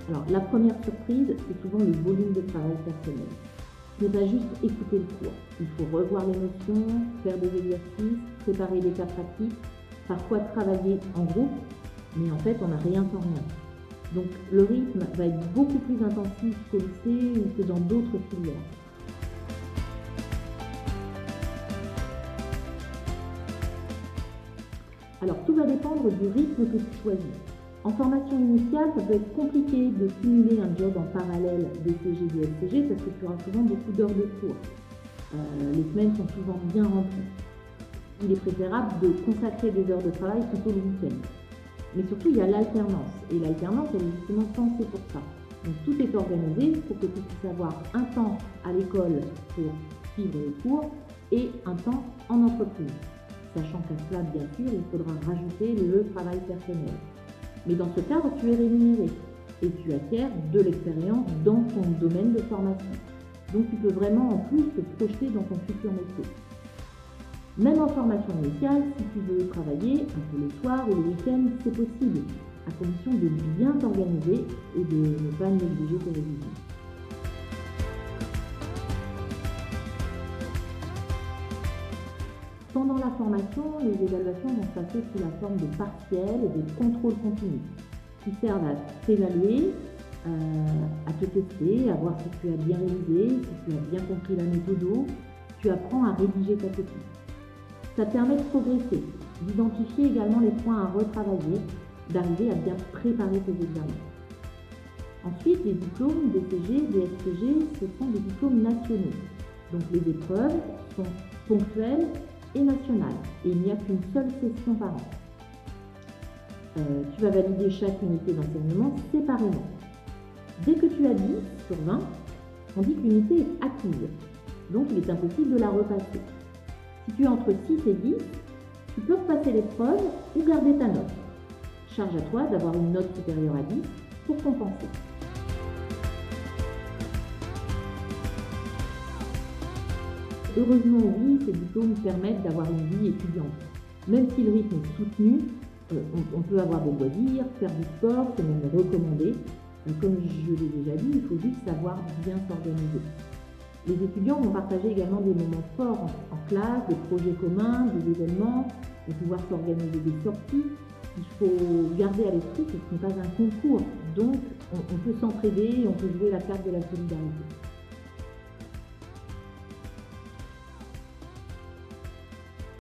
Alors, la première surprise, c'est souvent le volume de travail personnel. Ce n'est pas juste écouter le cours. Il faut revoir les notions, faire des exercices, préparer des cas pratiques, parfois travailler en groupe, mais en fait, on n'a rien sans rien. Donc, le rythme va être beaucoup plus intensif qu'au lycée ou que dans d'autres filières. Alors, tout va dépendre du rythme que tu choisis. En formation initiale, ça peut être compliqué de simuler un job en parallèle DCG, DSCG parce que tu auras souvent beaucoup d'heures de cours. Les semaines sont souvent bien remplies. Il est préférable de consacrer des heures de travail plutôt le week-end. Mais surtout, il y a l'alternance. Et l'alternance, elle est justement pensée pour ça. Donc, tout est organisé pour que tu puisses avoir un temps à l'école pour suivre les cours et un temps en entreprise. Sachant qu'à cela, bien sûr, il faudra rajouter le travail personnel. Mais dans ce cadre, tu es rémunéré et tu acquiers de l'expérience dans ton domaine de formation. Donc, tu peux vraiment en plus te projeter dans ton futur métier. Même en formation initiale, si tu veux travailler un peu le soir ou le week-end, c'est possible, à condition de bien t'organiser et de ne pas négliger tes révisions. Pendant la formation, les évaluations vont se passer sous la forme de partiels et de contrôles continus, qui servent à t'évaluer, à te tester, à voir si tu as bien révisé, si tu as bien compris la méthode, tu apprends à rédiger ta copie. Ça te permet de progresser, d'identifier également les points à retravailler, d'arriver à bien préparer tes examens. Ensuite, les diplômes DCG, DSCG, ce sont des diplômes nationaux. Donc les épreuves sont ponctuelles et nationales, et il n'y a qu'une seule session par an. Tu vas valider chaque unité d'enseignement séparément. Dès que tu as 10 sur 20, on dit que l'unité est acquise, donc il est impossible de la repasser. Si tu es entre 6 et 10, tu peux repasser l'épreuve ou garder ta note. Charge à toi d'avoir une note supérieure à 10 pour compenser. Heureusement, oui, ces diplômes permettent d'avoir une vie étudiante. Même si le rythme est soutenu, on peut avoir des loisirs, faire du sport, c'est même recommandé. Comme je l'ai déjà dit, il faut juste savoir bien s'organiser. Les étudiants vont partager également des moments forts en classe, des projets communs, des événements, de pouvoir s'organiser des sorties. Il faut garder à l'esprit que ce n'est pas un concours, donc on peut s'entraider, on peut jouer la carte de la solidarité.